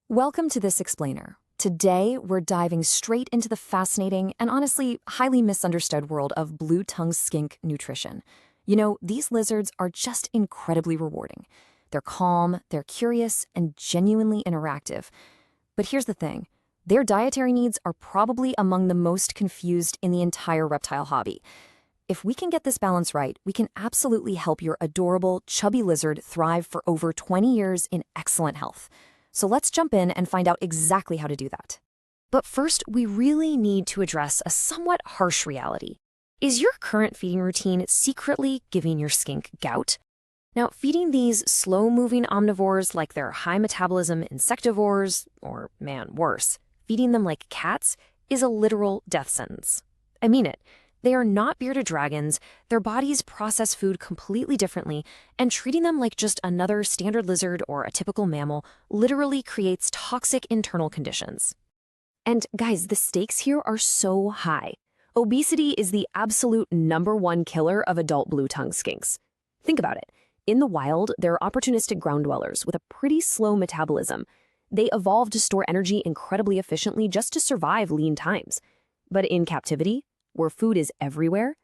Welcome to This Explainer. Today, we're diving straight into the fascinating and honestly highly misunderstood world of blue-tongued skink nutrition. You know, these lizards are just incredibly rewarding. They're calm, they're curious, and genuinely interactive. But here's the thing. Their dietary needs are probably among the most confused in the entire reptile hobby. If we can get this balance right, we can absolutely help your adorable, chubby lizard thrive for over 20 years in excellent health. So let's jump in and find out exactly how to do that. But first, we really need to address a somewhat harsh reality. Is your current feeding routine secretly giving your skink gout? Now, feeding these slow-moving omnivores like they're high-metabolism insectivores, or man, worse, feeding them like cats, is a literal death sentence. I mean it. They are not bearded dragons, their bodies process food completely differently, and treating them like just another standard lizard or a typical mammal literally creates toxic internal conditions. And guys, the stakes here are so high. Obesity is the absolute #1 killer of adult blue-tongued skinks. Think about it. In the wild, they're opportunistic ground dwellers with a pretty slow metabolism. They evolved to store energy incredibly efficiently just to survive lean times. But in captivity, where food is everywhere,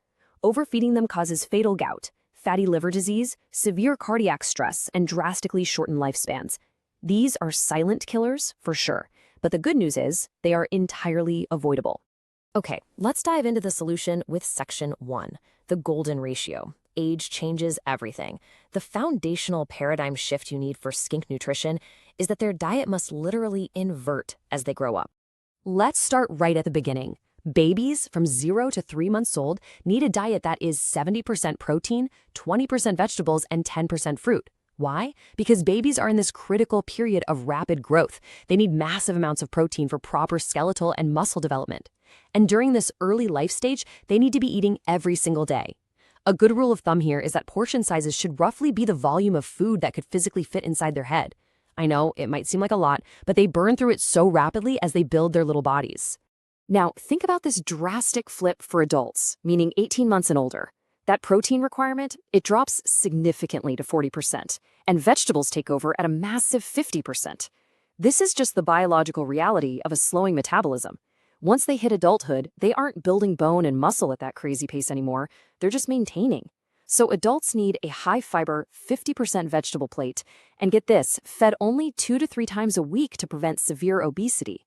overfeeding them causes fatal gout, fatty liver disease, severe cardiac stress, and drastically shortened lifespans. These are silent killers, for sure, but the good news is they are entirely avoidable. Okay, let's dive into the solution with Section 1, the golden ratio. Age changes everything. The foundational paradigm shift you need for skink nutrition is that their diet must literally invert as they grow up. Let's start right at the beginning. Babies from 0 to 3 months old need a diet that is 70% protein, 20% vegetables, and 10% fruit. Why? Because babies are in this critical period of rapid growth. They need massive amounts of protein for proper skeletal and muscle development. And during this early life stage, they need to be eating every single day. A good rule of thumb here is that portion sizes should roughly be the volume of food that could physically fit inside their head. I know, it might seem like a lot, but they burn through it so rapidly as they build their little bodies. Now, think about this drastic flip for adults, meaning 18 months and older. That protein requirement, it drops significantly to 40%, and vegetables take over at a massive 50%. This is just the biological reality of a slowing metabolism. Once they hit adulthood, they aren't building bone and muscle at that crazy pace anymore, they're just maintaining. So adults need a high-fiber, 50% vegetable plate, and get this, fed only 2 to 3 times a week to prevent severe obesity.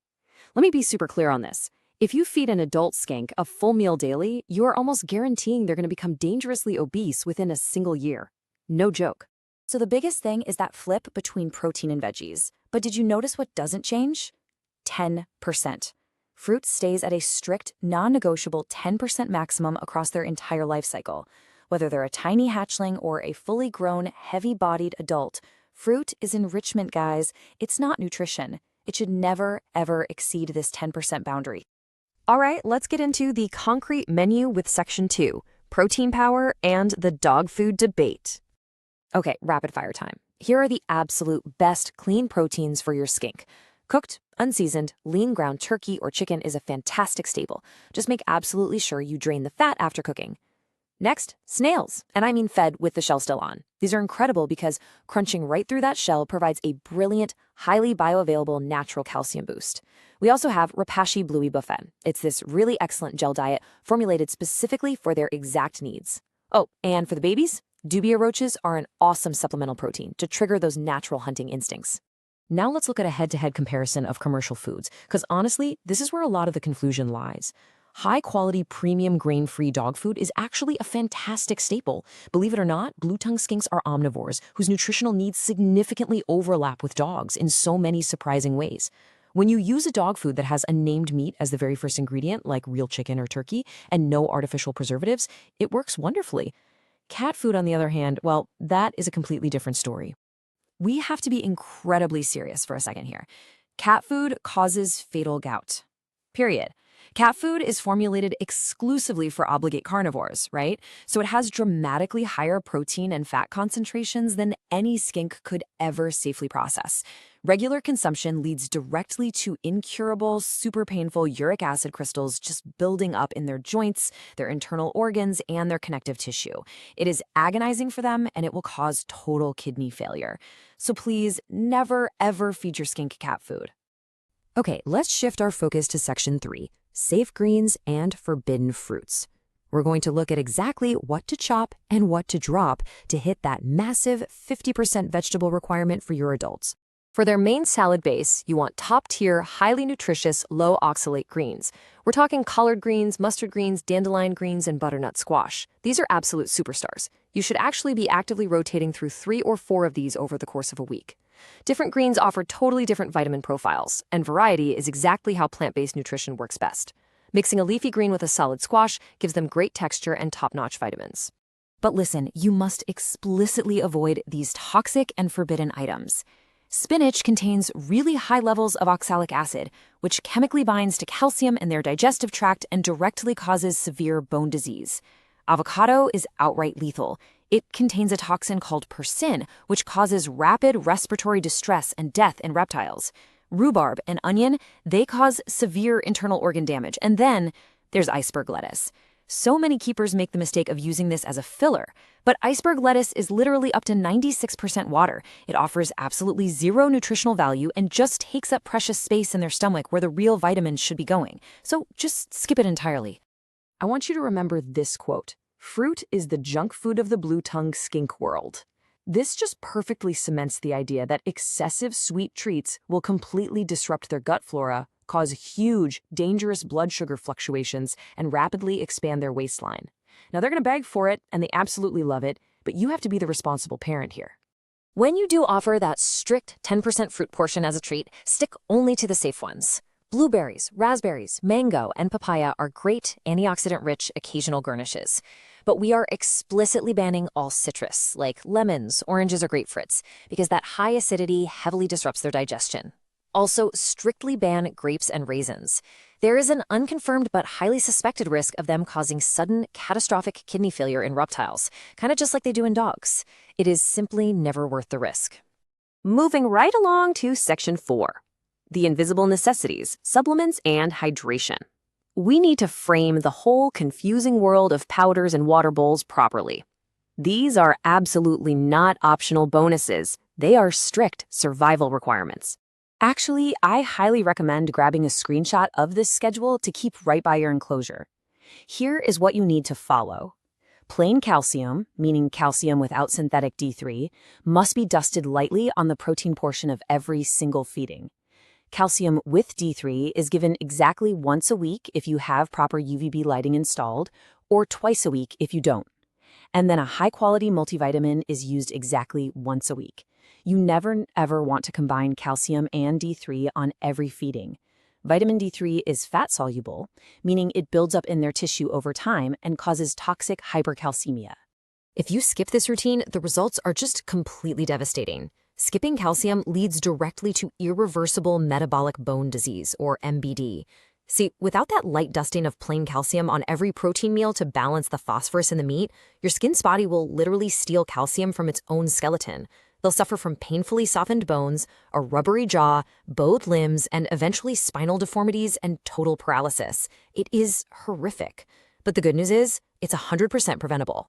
Let me be super clear on this. If you feed an adult skink a full meal daily, you are almost guaranteeing they're going to become dangerously obese within a single year. No joke. So the biggest thing is that flip between protein and veggies. But did you notice what doesn't change? 10%. Fruit stays at a strict, non-negotiable 10% maximum across their entire life cycle. Whether they're a tiny hatchling or a fully grown, heavy-bodied adult, fruit is enrichment, guys. It's not nutrition. It should never, ever exceed this 10% boundary. All right, let's get into the concrete menu with Section 2, protein power and the dog food debate. Okay, rapid fire time. Here are the absolute best clean proteins for your skink. Cooked, unseasoned, lean ground turkey or chicken is a fantastic staple. Just make absolutely sure you drain the fat after cooking. Next, snails, and I mean fed with the shell still on. These are incredible because crunching right through that shell provides a brilliant, highly bioavailable natural calcium boost. We also have Rapashi Bluey Buffet. It's this really excellent gel diet formulated specifically for their exact needs. Oh, and for the babies, dubia roaches are an awesome supplemental protein to trigger those natural hunting instincts. Now let's look at a head-to-head comparison of commercial foods, because honestly, this is where a lot of the confusion lies. High-quality, premium, grain-free dog food is actually a fantastic staple. Believe it or not, blue-tongued skinks are omnivores whose nutritional needs significantly overlap with dogs in so many surprising ways. When you use a dog food that has a named meat as the very first ingredient, like real chicken or turkey, and no artificial preservatives, it works wonderfully. Cat food, on the other hand, well, that is a completely different story. We have to be incredibly serious for a second here. Cat food causes fatal gout. Period. Cat food is formulated exclusively for obligate carnivores, right? So it has dramatically higher protein and fat concentrations than any skink could ever safely process. Regular consumption leads directly to incurable, super painful uric acid crystals just building up in their joints, their internal organs, and their connective tissue. It is agonizing for them, and it will cause total kidney failure. So please, never, ever feed your skink cat food. Okay, let's shift our focus to Section 3, Safe Greens and Forbidden Fruits. We're going to look at exactly what to chop and what to drop to hit that massive 50% vegetable requirement for your adults. For their main salad base, you want top-tier, highly nutritious, low-oxalate greens. We're talking collard greens, mustard greens, dandelion greens, and butternut squash. These are absolute superstars. You should actually be actively rotating through 3 or 4 of these over the course of a week. Different greens offer totally different vitamin profiles, and variety is exactly how plant-based nutrition works best. Mixing a leafy green with a solid squash gives them great texture and top-notch vitamins. But listen, you must explicitly avoid these toxic and forbidden items. Spinach contains really high levels of oxalic acid, which chemically binds to calcium in their digestive tract and directly causes severe bone disease. Avocado is outright lethal. It contains a toxin called persin, which causes rapid respiratory distress and death in reptiles. Rhubarb and onion, they cause severe internal organ damage. And then there's iceberg lettuce. So many keepers make the mistake of using this as a filler, but iceberg lettuce is literally up to 96% water. It offers absolutely zero nutritional value and just takes up precious space in their stomach where the real vitamins should be going. So just skip it entirely. I want you to remember this quote: "Fruit is the junk food of the blue-tongued skink world." This just perfectly cements the idea that excessive sweet treats will completely disrupt their gut flora, cause huge, dangerous blood sugar fluctuations, and rapidly expand their waistline. Now, they're going to beg for it, and they absolutely love it, but you have to be the responsible parent here. When you do offer that strict 10% fruit portion as a treat, stick only to the safe ones. Blueberries, raspberries, mango, and papaya are great, antioxidant-rich occasional garnishes. But we are explicitly banning all citrus, like lemons, oranges, or grapefruits, because that high acidity heavily disrupts their digestion. Also, strictly ban grapes and raisins. There is an unconfirmed but highly suspected risk of them causing sudden, catastrophic kidney failure in reptiles, kind of just like they do in dogs. It is simply never worth the risk. Moving right along to Section 4, the invisible necessities, supplements, and hydration. We need to frame the whole confusing world of powders and water bowls properly. These are absolutely not optional bonuses. They are strict survival requirements. Actually, I highly recommend grabbing a screenshot of this schedule to keep right by your enclosure. Here is what you need to follow. Plain calcium, meaning calcium without synthetic D3, must be dusted lightly on the protein portion of every single feeding. Calcium with D3 is given exactly once a week if you have proper UVB lighting installed, or twice a week if you don't. And then a high-quality multivitamin is used exactly once a week. You never, ever want to combine calcium and D3 on every feeding. Vitamin D3 is fat-soluble, meaning it builds up in their tissue over time and causes toxic hypercalcemia. If you skip this routine, the results are just completely devastating. Skipping calcium leads directly to irreversible metabolic bone disease, or MBD. See, without that light dusting of plain calcium on every protein meal to balance the phosphorus in the meat, your skin's body will literally steal calcium from its own skeleton. They'll suffer from painfully softened bones, a rubbery jaw, bowed limbs, and eventually spinal deformities and total paralysis. It is horrific. But the good news is, it's 100% preventable.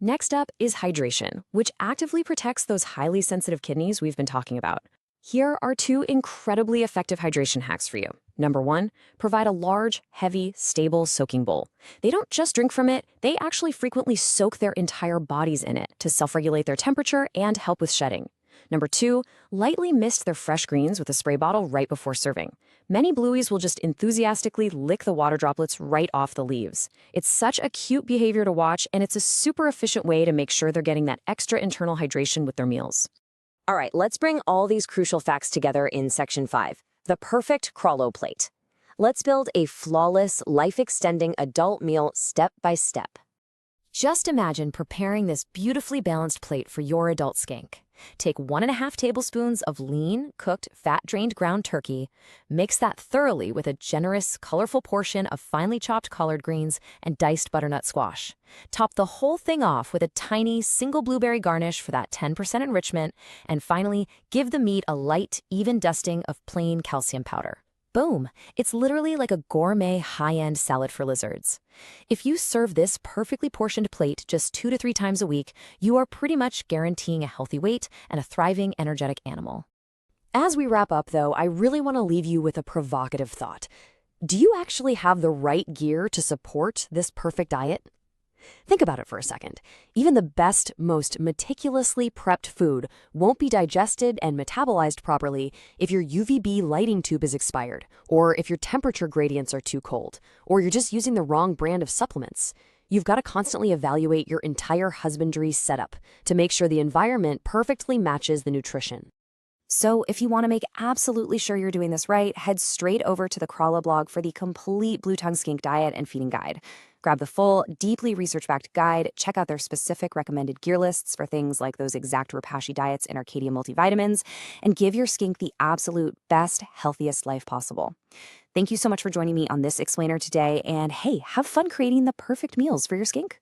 Next up is hydration, which actively protects those highly sensitive kidneys we've been talking about. Here are 2 incredibly effective hydration hacks for you. Number 1, provide a large, heavy, stable soaking bowl. They don't just drink from it, they actually frequently soak their entire bodies in it to self-regulate their temperature and help with shedding. Number 2, lightly mist their fresh greens with a spray bottle right before serving. Many blueies will just enthusiastically lick the water droplets right off the leaves. It's such a cute behavior to watch, and it's a super efficient way to make sure they're getting that extra internal hydration with their meals. All right, let's bring all these crucial facts together in Section 5, the perfect Krawlo plate. Let's build a flawless, life-extending adult meal step by step. Just imagine preparing this beautifully balanced plate for your adult skink. Take 1.5 tablespoons of lean, cooked, fat-drained ground turkey. Mix that thoroughly with a generous, colorful portion of finely chopped collard greens and diced butternut squash. Top the whole thing off with a tiny, single blueberry garnish for that 10% enrichment. And finally, give the meat a light, even dusting of plain calcium powder. Boom! It's literally like a gourmet high-end salad for lizards. If you serve this perfectly portioned plate just 2 to 3 times a week, you are pretty much guaranteeing a healthy weight and a thriving, energetic animal. As we wrap up, though, I really want to leave you with a provocative thought. Do you actually have the right gear to support this perfect diet? Think about it for a second. Even the best, most meticulously prepped food won't be digested and metabolized properly if your UVB lighting tube is expired, or if your temperature gradients are too cold, or you're just using the wrong brand of supplements. You've got to constantly evaluate your entire husbandry setup to make sure the environment perfectly matches the nutrition. So if you want to make absolutely sure you're doing this right, head straight over to the Krawlo blog for the complete blue tongue skink diet and feeding guide. Grab the full, deeply research-backed guide, check out their specific recommended gear lists for things like those exact Repashy diets and Arcadia multivitamins, and give your skink the absolute best, healthiest life possible. Thank you so much for joining me on this explainer today, and hey, have fun creating the perfect meals for your skink.